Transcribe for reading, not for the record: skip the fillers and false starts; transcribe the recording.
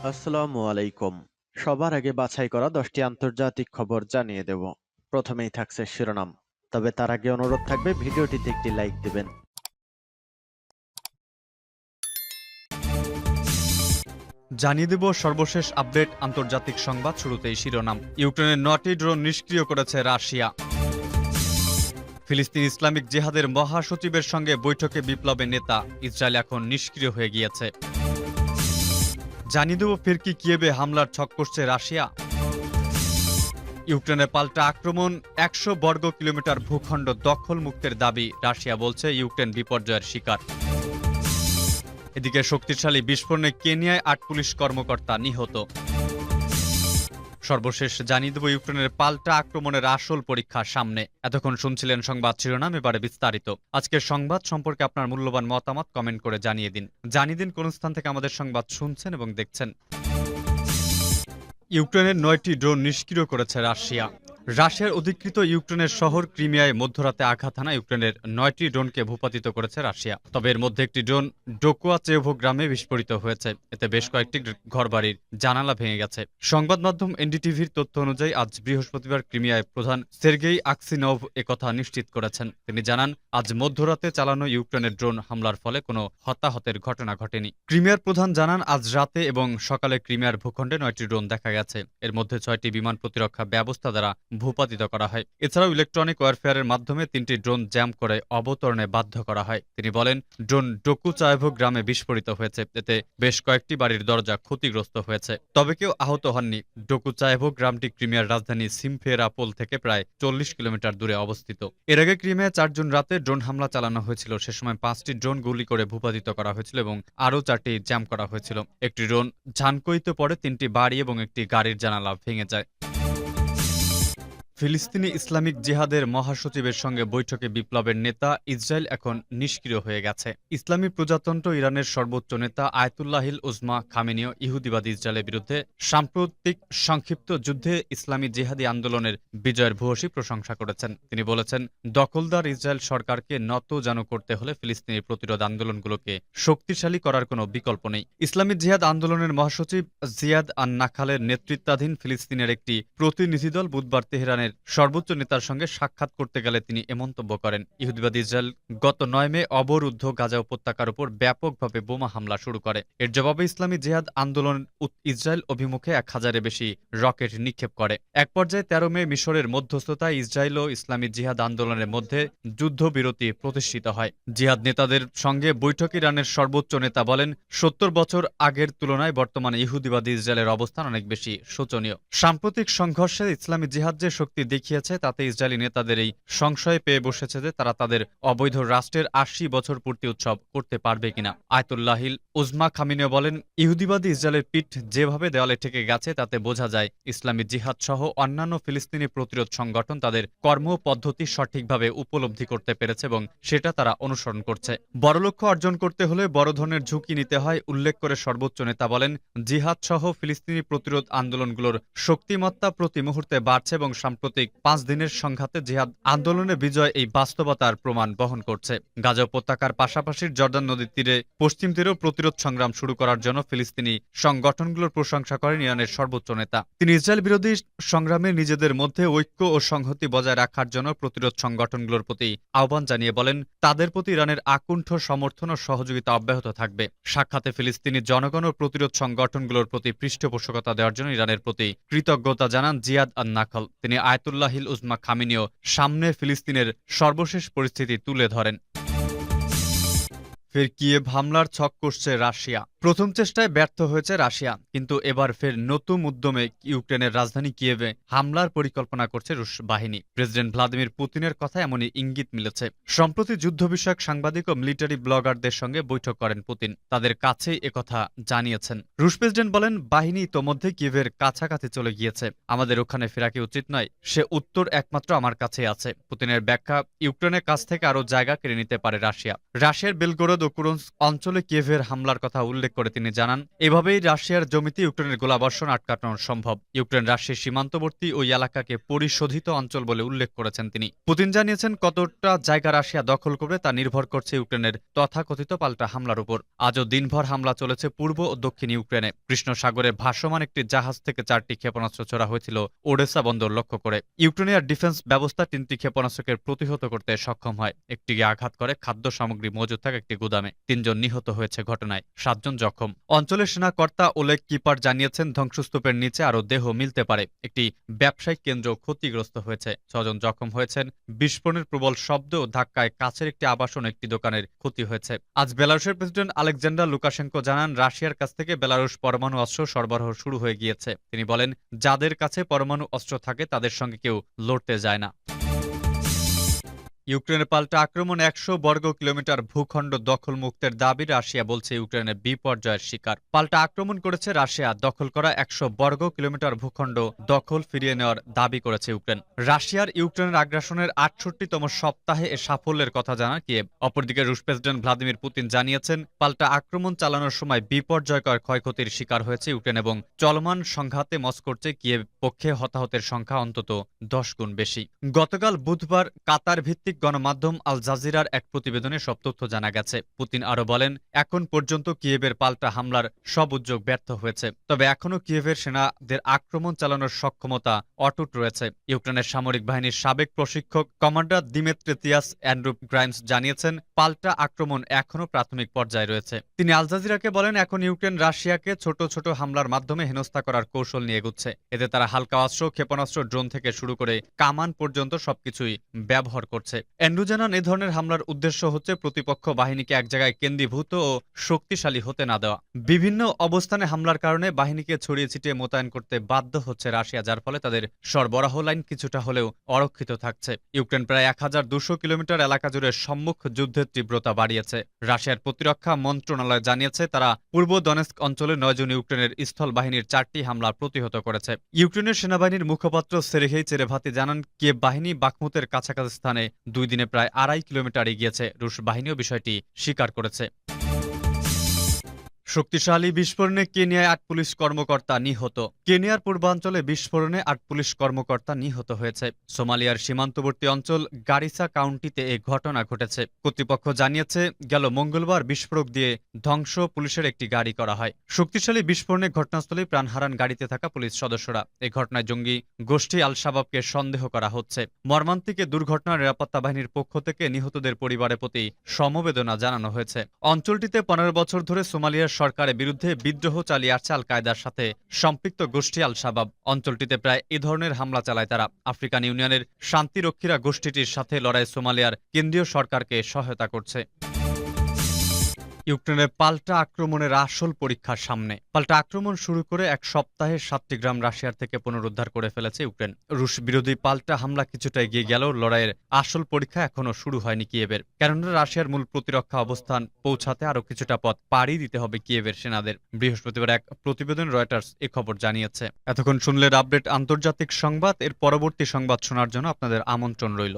আসসালামু আলাইকুম। সবার আগে বাছাই করা ১০টি আন্তর্জাতিক খবর জানিয়ে দেব। প্রথমেই থাকছে শিরোনাম। তবে তার আগে অনুরোধ থাকবে ভিডিওটিতে একটি লাইক দিবেন। জানিয়ে দেব সর্বশেষ আপডেট আন্তর্জাতিক সংবাদ। শুরুতেই শিরোনাম। ইউক্রেনের ৯টি ড্রোন নিষ্ক্রিয় করেছে রাশিয়া। ফিলিস্তিন ইসলামিক জিহাদের মহাসচিবের সঙ্গে বৈঠকে বিপ্লবের নেতা। ইসরায়েল এখন নিষ্ক্রিয় হয়ে গিয়েছে। জানিয়ে দেব ফের কি কিয়েভে হামলার ছক কষছে রাশিয়া। ইউক্রেনের পাল্টা আক্রমণ, ১০০ বর্গ কিলোমিটার ভূখণ্ড দখল মুক্তের দাবি। রাশিয়া বলছে ইউক্রেন বিপর্যয়ের শিকার। এদিকে শক্তিশালী বিস্ফোরণে কেনিয়ায় ৮ পুলিশ কর্মকর্তা নিহত। সর্বশেষ জানিয়ে দেব ইউক্রেনের পাল্টা আক্রমণের আসল পরীক্ষা সামনে। এতক্ষণ শুনছিলেন সংবাদ শিরোনাম, এবারে বিস্তারিত। আজকের সংবাদ সম্পর্কে আপনার মূল্যবান মতামত কমেন্ট করে জানিয়ে দিন কোন স্থান থেকে আমাদের সংবাদ শুনছেন এবং দেখছেন। ইউক্রেনের ৯টি ড্রোন নিষ্ক্রিয় করেছে রাশিয়া। রাশিয়ার অধিকৃত ইউক্রেনের শহর ক্রিমিয়ায় মধ্যরাতে আঘাত হানা ইউক্রেনের ৯টি ড্রোনকে ভূপাতিত করেছে রাশিয়া। তবে এর মধ্যে একটি ড্রোন ডোকুয়াচেভো গ্রামে বিস্ফোরিত হয়েছে। এতে বেশ কয়েকটি ঘরবাড়ির জানালা ভেঙে গেছে। সংবাদ মাধ্যম এনডিটিভির তথ্য অনুযায়ী আজ বৃহস্পতিবার ক্রিমিয়ায় প্রধান সের্গেই আকসিনভ একথা নিশ্চিত করেছেন। তিনি জানান, আজ মধ্যরাতে চালানো ইউক্রেনের ড্রোন হামলার ফলে কোনো হতাহতের ঘটনা ঘটেনি। ক্রিমিয়ার প্রধান জানান, আজ রাতে এবং সকালে ক্রিমিয়ার ভূখণ্ডে ৯টি ড্রোন দেখা গেছে। এর মধ্যে ৬টি বিমান প্রতিরক্ষা ব্যবস্থা দ্বারা ভূপাতিত করা হয়। এছাড়াও ইলেকট্রনিক ওয়ারফেয়ারের মাধ্যমে ৩টি ড্রোন জ্যাম করে অবতরণে বাধ্য করা হয়। তিনি বলেন, ড্রোন ডোকুচায়েভো গ্রামে বিস্ফোরিত হয়েছে। এতে বেশ কয়েকটি বাড়ির দরজা ক্ষতিগ্রস্ত হয়েছে। তবে কেউ আহত হননি। ডোকুচায়েভো গ্রামটি ক্রিমিয়ার রাজধানী সিমফেরাপোল থেকে প্রায় ৪০ কিলোমিটার দূরে অবস্থিত। এর আগে ক্রিমিয়ায় ৪ জুন রাতে ড্রোন হামলা চালানো হয়েছিল। সে সময় ৫টি ড্রোন গুলি করে ভূপাতিত করা হয়েছিল এবং আরও ৪টি জ্যাম করা হয়েছিল। একটি ড্রোন ঝানকইতে পড়ে ৩টি বাড়ি এবং একটি গাড়ির জানালা ভেঙে যায়। ফিলিস্তিনি ইসলামিক জিহাদের মহাসচিবের সঙ্গে বৈঠকে বিপ্লবের নেতা। ইসরায়েল এখন নিষ্ক্রিয় হয়ে গেছে। ইসলামী প্রজাতন্ত্র ইরানের সর্বোচ্চ নেতা আয়াতুল্লাহিল উজমা খামেনীয় ইহুদিবাদী ইসরায়েলের বিরুদ্ধে সাম্প্রতিক সংক্ষিপ্ত যুদ্ধে ইসলামী জিহাদি আন্দোলনের বিজয়ের ভূয়সী প্রশংসা করেছেন। তিনি বলেছেন, দখলদার ইসরায়েল সরকারকে নতজানু করতে হলে ফিলিস্তিনি প্রতিরোধ আন্দোলনগুলোকে শক্তিশালী করার কোনো বিকল্প নেই। ইসলামী জিহাদ আন্দোলনের মহাসচিব জিয়াদ আন নাখালের নেতৃত্বাধীন ফিলিস্তিনের একটি প্রতিনিধি দল বুধবার তেহরানের সর্বোচ্চ নেতার সঙ্গে সাক্ষাৎ করতে গেলে তিনি এ মন্তব্য করেন। ইহুদিবাদী ইসরায়েল গত ৯ মে অবরুদ্ধ গাজা উপত্যকার উপর ব্যাপকভাবে বোমা হামলা শুরু করে। এর জবাবে ইসলামী জিহাদ আন্দোলন ইসরায়েল অভিমুখে ১,০০০-এর বেশি রকেট নিক্ষেপ করে। এক পর্যায়ে ১৩ মে মিশরের মধ্যস্থতায় ইসরায়েল ও ইসলামী জিহাদ আন্দোলনের মধ্যে যুদ্ধবিরতি প্রতিষ্ঠিত হয়। জিহাদ নেতাদের সঙ্গে বৈঠকে ইরানের সর্বোচ্চ নেতা বলেন, ৭০ বছর আগের তুলনায় বর্তমানে ইহুদিবাদী ইসরায়েলের অবস্থান অনেক বেশি শোচনীয়। সাম্প্রতিক সংঘর্ষে ইসলামী জিহাদ যে শক্তি দেখিয়েছে তাতে ইসরায়েলি নেতাদের এই সংশয় পেয়ে বসেছে যে তারা তাদের অবৈধ রাষ্ট্রের ৮০ বছর পূর্তি উৎসব করতে পারবে কিনা। আয়াতুল্লাহিল উজমা খামেনীয় বলেন, ইহুদিবাদী ইসরায়েলের পিঠ যেভাবে দেওয়ালে ঠেকে গেছে তাতে বোঝা যায় ইসলামী জিহাদ সহ অন্যান্য ফিলিস্তিনি প্রতিরোধ সংগঠন তাদের কর্মপদ্ধতি সঠিকভাবে উপলব্ধি করতে পেরেছে এবং সেটা তারা অনুসরণ করছে। বড় লক্ষ্য অর্জন করতে হলে বড় ধরনের ঝুঁকি নিতে হয় উল্লেখ করে সর্বোচ্চ নেতা বলেন, জিহাদ সহ ফিলিস্তিনি প্রতিরোধ আন্দোলনগুলোর শক্তিমত্তা প্রতি মুহূর্তে বাড়ছে এবং সাম্প্রতিক ৫ দিনের সংঘাতে জিহাদ আন্দোলনের বিজয় এই বাস্তবতার প্রমাণ বহন করছে। গাজা উপত্যকার পাশাপাশি জর্দান নদীর তীরে পশ্চিম তীরেও প্রতিরোধ সংগ্রাম শুরু করার জন্য ফিলিস্তিনি সংগঠনগুলোর প্রশংসা করেন ইরানের সর্বোচ্চ নেতা। তিনি ইসরায়েল বিরোধী সংগ্রামে নিজেদের মধ্যে ঐক্য ও সংহতি বজায় রাখার জন্য প্রতিরোধ সংগঠনগুলোর প্রতি আহ্বান জানিয়ে বলেন, তাদের প্রতি ইরানের আকুণ্ঠ সমর্থন ও সহযোগিতা অব্যাহত থাকবে। সাক্ষাতে ফিলিস্তিনি জনগণ ও প্রতিরোধ সংগঠনগুলোর প্রতি পৃষ্ঠপোষকতা দেওয়ার জন্য ইরানের প্রতি কৃতজ্ঞতা জানান জিয়াদ আন নাখল। তিনি আয়াতুল্লাহিল উজমা খামেনীয় সামনে ফিলিস্তিনের সর্বশেষ পরিস্থিতি তুলে ধরেন। ফের কিয়েভ হামলার ছক কষছে রাশিয়া। প্রথম চেষ্টায় ব্যর্থ হয়েছে রাশিয়া, কিন্তু এবার ফের নতুন উদ্যমে ইউক্রেনের রাজধানী কিয়েভে হামলার পরিকল্পনা করছে রুশ বাহিনী। প্রেসিডেন্ট ভ্লাদিমির পুতিনের কথা এমনই ইঙ্গিত মিলেছে। সম্প্রতি যুদ্ধ বিষয়ক সাংবাদিক ও মিলিটারি ব্লগারদের সঙ্গে বৈঠক করেন পুতিন। তাদের কাছেই একথা জানিয়েছেন। রুশ প্রেসিডেন্ট বলেন, বাহিনী ইতোমধ্যে কিয়েভের কাছাকাছি চলে গিয়েছে। আমাদের ওখানে ফেরা কি উচিত নয়? সে উত্তর একমাত্র আমার কাছেই আছে। পুতিনের ব্যাখ্যা, ইউক্রেনের কাছ থেকে আরও জায়গা কেড়ে নিতে পারে রাশিয়া। রাশিয়ার বেলগোরদ ও কুরস্ক অঞ্চলে কিয়েভের হামলার কথা উল্লেখ করে তিনি জানান, এভাবেই রাশিয়ার জমিতে ইউক্রেনের গোলাবর্ষণ আটকানো সম্ভব। ইউক্রেন রাশিয়ার সীমান্তবর্তী ওই এলাকাকে পরিশোধিত অঞ্চল বলে উল্লেখ করেছেন তিনি। পুতিন জানিয়েছেন, কতটা জায়গা রাশিয়া দখল করবে তা নির্ভর করছে ইউক্রেনের তথাকথিত পাল্টা হামলার উপর। আজও দিনভর হামলা চলেছে পূর্ব ও দক্ষিণ ইউক্রেনে। কৃষ্ণ সাগরে ভাসমান একটি জাহাজ থেকে 4টি ক্ষেপণাস্ত্র ছোড়া হয়েছিল ওডেসা বন্দর লক্ষ্য করে। ইউক্রেনিয়ার ডিফেন্স ব্যবস্থা 3টি ক্ষেপণাস্ত্রকে প্রতিহত করতে সক্ষম হয়। একটিকে আঘাত করে খাদ্য সামগ্রী মজুত থাকা একটি গুদামে। 3 জন নিহত হয়েছে ঘটনায়, 7 জন জখম। অঞ্চলের সেনাকর্তা ওলেগ কিপার জানিয়েছেন, ধ্বংসস্তূপের নিচে আরও দেহ মিলতে পারে। একটি ব্যবসায়িক কেন্দ্র ক্ষতিগ্রস্ত হয়েছে, 6 জন জখম হয়েছেন। বিস্ফোরণের প্রবল শব্দ ও ধাক্কায় কাছের একটি আবাসন একটি দোকানের ক্ষতি হয়েছে। আজ বেলারুশের প্রেসিডেন্ট আলেকজান্ডার লুকাশেঙ্কো জানান, রাশিয়ার কাছ থেকে বেলারুশ পরমাণু অস্ত্র সরবরাহ শুরু হয়ে গিয়েছে। তিনি বলেন, যাদের কাছে পরমাণু অস্ত্র থাকে তাদের সঙ্গে কেউ লড়তে যায় না। ইউক্রেনের পাল্টা আক্রমণ 100 বর্গ কিলোমিটার ভূখণ্ড দখল মুক্তের দাবি রাশিয়া বলছে ইউক্রেনের বিপর্যয়ের শিকার। পাল্টা আক্রমণ করেছে রাশিয়া, দখল করা 100 বর্গ কিলোমিটার ভূখণ্ড দখল ফিরিয়ে নেওয়ার দাবি করেছে ইউক্রেন। রাশিয়ার ইউক্রেনের আগ্রাসনের 68তম সপ্তাহে এ সাফল্যের কথা জানান কিয়েভ। অপরদিকে রুশ প্রেসিডেন্ট ভ্লাদিমির পুতিন জানিয়েছেন, পাল্টা আক্রমণ চালানোর সময় বিপর্যয়কর ক্ষয়ক্ষতির শিকার হয়েছে ইউক্রেন এবং চলমান সংঘাতে মস্কোর চেয়ে কিয়েভ পক্ষে হতাহতের সংখ্যা অন্তত 10 গুণ বেশি। গতকাল বুধবার কাতার ভিত্তিক গণমাধ্যম আল জাজিরার এক প্রতিবেদনে সব তথ্য জানা গেছে। পুতিন আরো বলেন, এখন পর্যন্ত কিয়েভের পাল্টা হামলার সব উদ্যোগ ব্যর্থ হয়েছে, তবে এখনও কিয়েভের সেনাদের আক্রমণ চালানোর সক্ষমতা অটুট রয়েছে। ইউক্রেনের সামরিক বাহিনীর সাবেক প্রশিক্ষক কমান্ডার দিমেত্রিয়াস অ্যান্ড্রু গ্রাইমস জানিয়েছেন, পাল্টা আক্রমণ এখনও প্রাথমিক পর্যায়ে রয়েছে। তিনি আল জাজিরাকে বলেন, এখন ইউক্রেন রাশিয়াকে ছোট ছোট হামলার মাধ্যমে হেনস্থা করার কৌশল নিয়ে এগুচ্ছে। এতে তারা হালকা অস্ত্র, ক্ষেপণাস্ত্র, ড্রোন থেকে শুরু করে কামান পর্যন্ত সবকিছুই ব্যবহার করছে। অ্যান্ড্রু জানান, এ ধরনের হামলার উদ্দেশ্য হচ্ছে প্রতিপক্ষ বাহিনীকে এক জায়গায় কেন্দ্রীভূত ও শক্তিশালী হতে না দেওয়া। বিভিন্ন অবস্থানে হামলার কারণে বাহিনীকে ছড়িয়ে ছিটিয়ে মোতায়েন করতে বাধ্য হচ্ছে রাশিয়া, যার ফলে তাদের সরবরাহ লাইন কিছুটা হলেও অরক্ষিত থাকছে। ইউক্রেন প্রায় 1200 কিলোমিটার এলাকা জুড়ে সম্মুখ যুদ্ধের তীব্রতা বাড়িয়েছে। রাশিয়ার প্রতিরক্ষা মন্ত্রণালয় জানিয়েছে, তারা পূর্ব দনেস্ক অঞ্চলে 9 জন ইউক্রেনের স্থল বাহিনীর 4টি হামলা প্রতিহত করেছে। ইউক্রেনের সেনাবাহিনীর মুখপাত্র সের্গেই চেরেভাতি জানান, কিয়েভ বাহিনী বাখমুতের কাছাকাছি স্থানে 2 দিনে প্রায় 2.5 কিলোমিটার এগিয়েছে। রুশ বাহিনীও বিষয়টি স্বীকার করেছে। শক্তিশালী বিস্ফোরণে কেনিয়ায় 8 পুলিশ কর্মকর্তা নিহত। কেনিয়ার পূর্বাঞ্চলে বিস্ফোরণে 8 পুলিশ কর্মকর্তা নিহত হয়েছে। সোমালিয়ার সীমান্তবর্তী অঞ্চল গারিসা কাউন্টিতে এই ঘটনা ঘটেছে। কর্তৃপক্ষ জানিয়েছে, গেল মঙ্গলবার বিস্ফোরক দিয়ে ধ্বংস পুলিশের একটি গাড়ি করা হয়। শক্তিশালী বিস্ফোরণে ঘটনাস্থলেই প্রাণ হারান গাড়িতে থাকা পুলিশ সদস্যরা। এই ঘটনায় জঙ্গি গোষ্ঠী আল শাবাবকে সন্দেহ করা হচ্ছে। মর্মান্তিক দুর্ঘটনার নিরাপত্তা বাহিনীর পক্ষ থেকে নিহতদের পরিবারের প্রতি সমবেদনা জানানো হয়েছে। অঞ্চলটিতে 15 বছর ধরে সোমালিয়ার সরকারের বিরুদ্ধে বিদ্রোহ চালিয়ে আসছে আল কায়দার সাথে সম্পৃক্ত গোষ্ঠী আল শাবাব। অঞ্চলটিতে প্রায় এ ধরনের হামলা চালায় তারা। আফ্রিকান ইউনিয়নের শান্তিরক্ষীরা গোষ্ঠীটির সাথে লড়াই সোমালিয়ার কেন্দ্রীয় সরকারকে সহায়তা করছে। ইউক্রেনের পাল্টা আক্রমণের আসল পরীক্ষার সামনে। পাল্টা আক্রমণ শুরু করে 1 সপ্তাহে 7টি গ্রাম রাশিয়ার থেকে পুনরুদ্ধার করে ফেলেছে ইউক্রেন। রুশ বিরোধী পাল্টা হামলা কিছুটা এগিয়ে গেল, লড়াইয়ের আসল পরীক্ষা এখনও শুরু হয়নি কিয়েভের। কেননা রাশিয়ার মূল প্রতিরক্ষা অবস্থান পৌঁছাতে আরও কিছুটা পথ পাড়ি দিতে হবে কিয়েভের সেনাদের। বৃহস্পতিবার এক প্রতিবেদন রয়টার্স এ খবর জানিয়েছে। এতক্ষণ শুনলেন আপডেট আন্তর্জাতিক সংবাদ। এর পরবর্তী সংবাদ শোনার জন্য আপনাদের আমন্ত্রণ রইল।